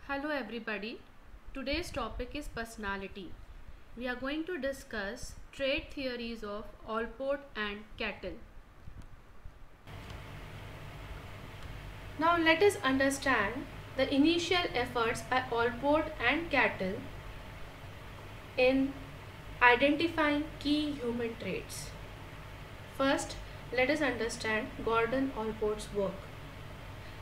Hello everybody. Today's topic is personality. We are going to discuss trait theories of Allport and Cattell. Now let us understand the initial efforts by Allport and Cattell in identifying key human traits. First, let us understand Gordon Allport's work.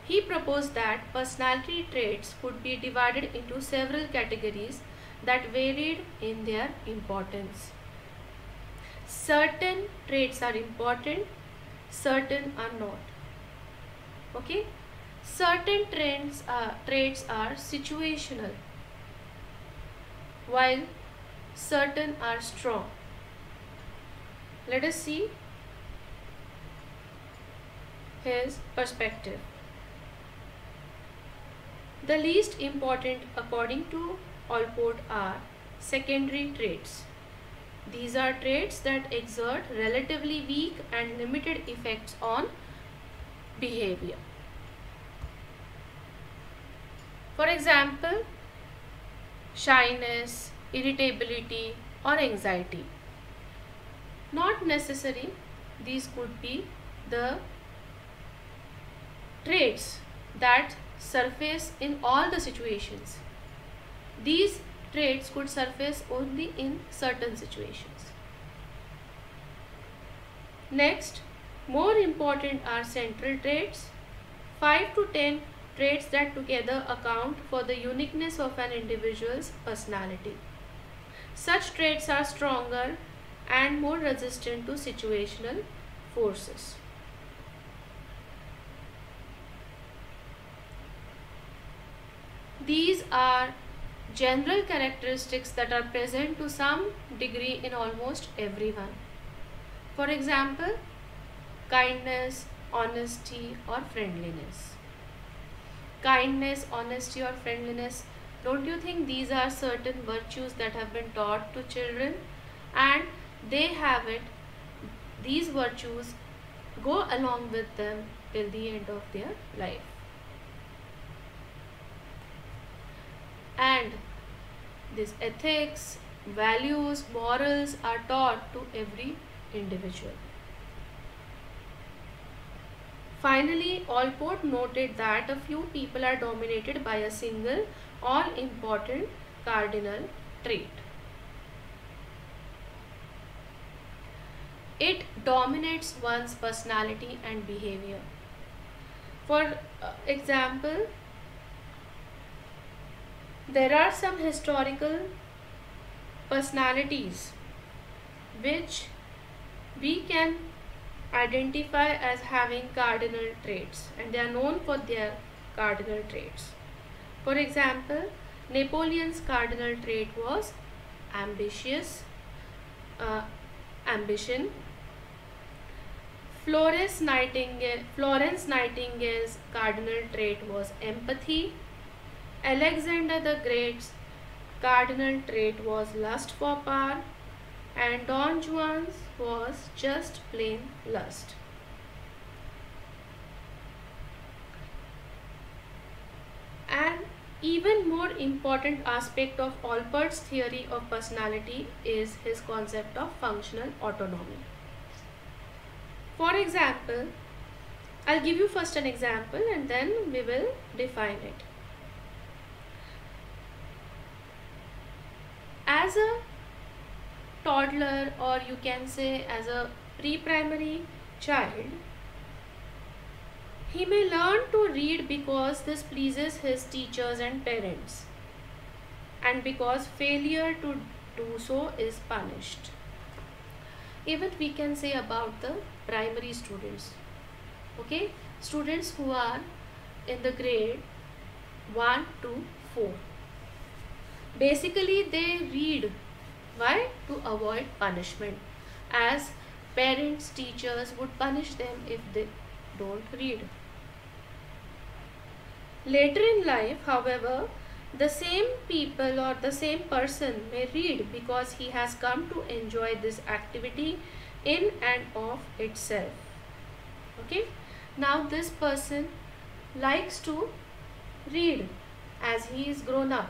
He proposed that personality traits could be divided into several categories that varied in their importance. Certain traits are important, certain are not. Okay? Certain traits are situational, while certain are strong. Let us see his perspective. The least important according to Allport are secondary traits. These are traits that exert relatively weak and limited effects on behavior. For example, shyness, irritability or anxiety. Not necessary, these could be the traits that surface in all the situations. These traits could surface only in certain situations. Next, more important are central traits, 5 to 10 traits that together account for the uniqueness of an individual's personality. Such traits are stronger and more resistant to situational forces. These are general characteristics that are present to some degree in almost everyone. For example, kindness, honesty or friendliness. Kindness, honesty or friendliness, don't you think these are certain virtues that have been taught to children and they have it, these virtues go along with them till the end of their life. And these ethics, values, morals are taught to every individual. Finally, Allport noted that a few people are dominated by a single all-important cardinal trait. It dominates one's personality and behavior. For example, there are some historical personalities which we can identify as having cardinal traits and they are known for their cardinal traits. For example, Napoleon's cardinal trait was ambition. Florence Nightingale's cardinal trait was empathy. Alexander the Great's cardinal trait was lust for power and Don Juan's was just plain lust. An even more important aspect of Allport's theory of personality is his concept of functional autonomy. For example, I'll give you first an example and then we will define it. As a toddler, or you can say as a pre-primary child, he may learn to read because this pleases his teachers and parents and because failure to do so is punished. Even we can say about the primary students, okay, students who are in the grade 1 to 4. Basically, they read. Why? To avoid punishment, as parents, teachers would punish them if they don't read. Later in life, however, the same people or the same person may read because he has come to enjoy this activity in and of itself. Okay. Now this person likes to read as he is grown up.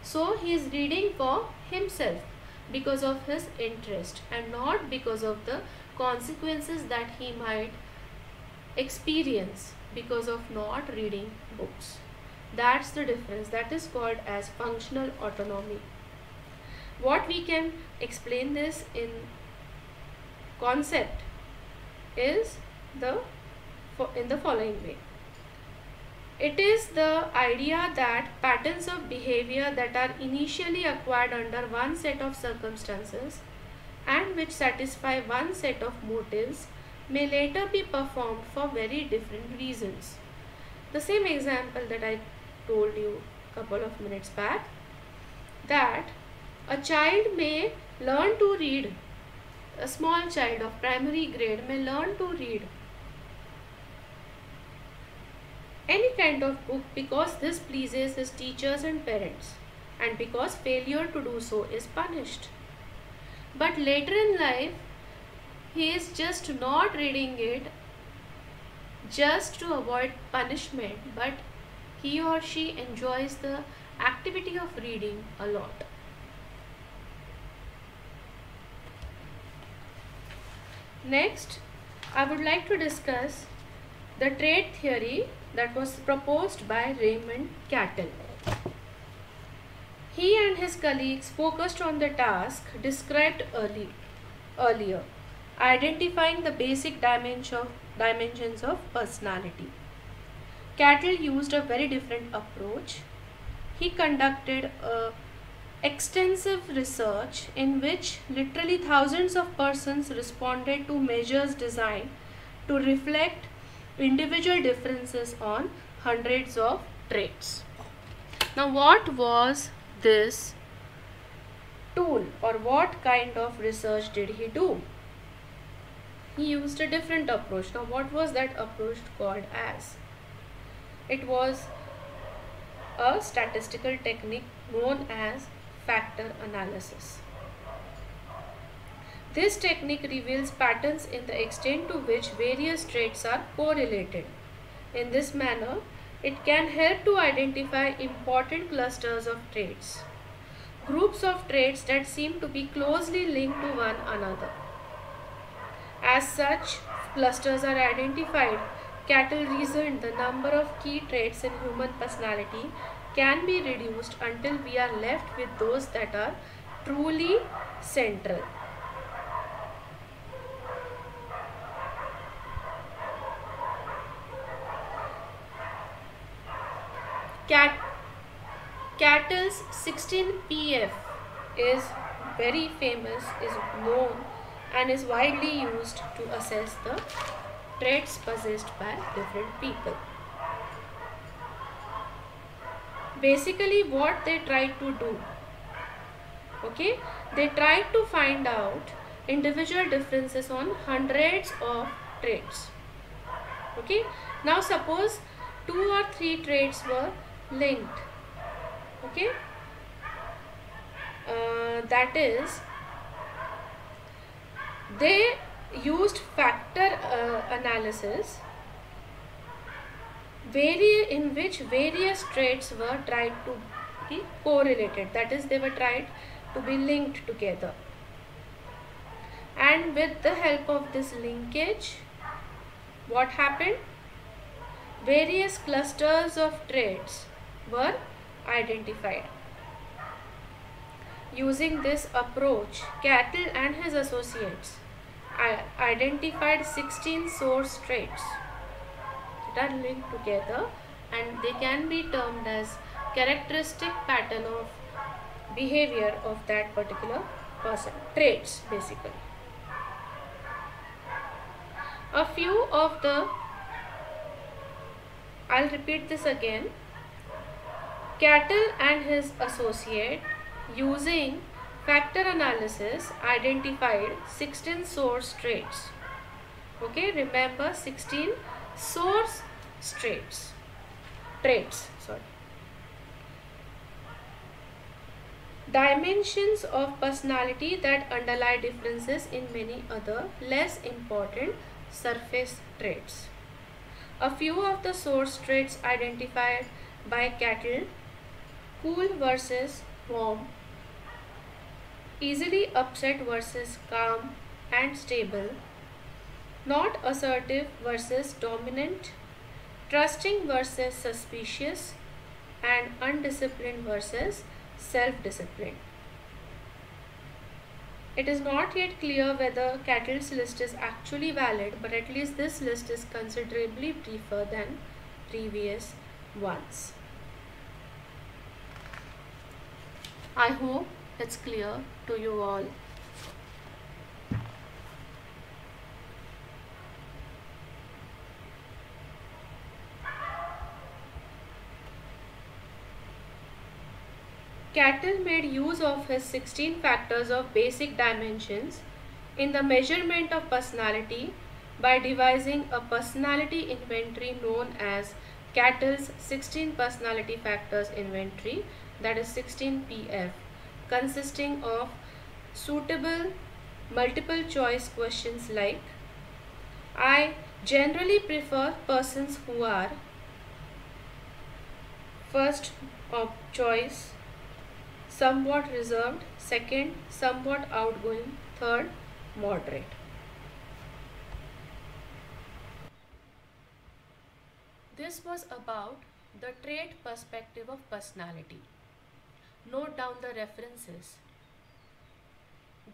So he is reading for himself because of his interest and not because of the consequences that he might experience because of not reading books. That's the difference. That is called as functional autonomy. What we can explain this in concept is in the following way. It is the idea that patterns of behavior that are initially acquired under one set of circumstances and which satisfy one set of motives may later be performed for very different reasons. The same example that I told you a couple of minutes back, that a child may learn to read, a small child of primary grade may learn to read any kind of book because this pleases his teachers and parents, and because failure to do so is punished. But later in life, he is just not reading it just to avoid punishment, but he or she enjoys the activity of reading a lot. Next, I would like to discuss the trait theory that was proposed by Raymond Cattell. He and his colleagues focused on the task described earlier, identifying the basic dimensions of personality. Cattell used a very different approach. He conducted extensive research in which literally thousands of persons responded to measures designed to reflect individual differences on hundreds of traits. Now, what was this tool, or what kind of research did he do? He used a different approach. Now, what was that approach called as? It was a statistical technique known as factor analysis. This technique reveals patterns in the extent to which various traits are correlated. In this manner, it can help to identify important clusters of traits, groups of traits that seem to be closely linked to one another. As such clusters are identified, Cattell reasoned the number of key traits in human personality can be reduced until we are left with those that are truly central. Cattell's 16PF is very famous, is known, and is widely used to assess the traits possessed by different people. Basically, what they tried to do, they tried to find out individual differences on hundreds of traits. Now suppose 2 or 3 traits were linked. That is, they used factor analysis in which various traits were tried to be correlated. That is, they were tried to be linked together. And with the help of this linkage, what happened? Various clusters of traits were identified. Using this approach, Cattell and his associates identified 16 source traits that are linked together, and they can be termed as characteristic pattern of behavior of that particular person. Traits, basically. A few of the, I'll repeat this again. Cattell and his associate, using factor analysis, identified 16 source traits. Remember, 16 source traits. Dimensions of personality that underlie differences in many other less important surface traits. A few of the source traits identified by Cattell cool versus warm, easily upset versus calm and stable, not assertive versus dominant, trusting versus suspicious, and undisciplined versus self-disciplined. It is not yet clear whether Cattell's list is actually valid, but at least this list is considerably briefer than previous ones. I hope it's clear to you all. Cattell made use of his 16 factors of basic dimensions in the measurement of personality by devising a personality inventory known as Cattell's 16 personality factors inventory, that is 16PF, consisting of suitable multiple choice questions like I generally prefer persons who are first of choice, somewhat reserved, second, somewhat outgoing, third, moderate. This was about the trait perspective of personality. Note down the references.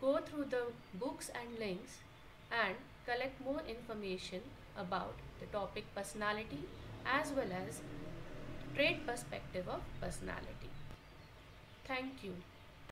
Go through the books and links and collect more information about the topic personality as well as trait perspective of personality. Thank you.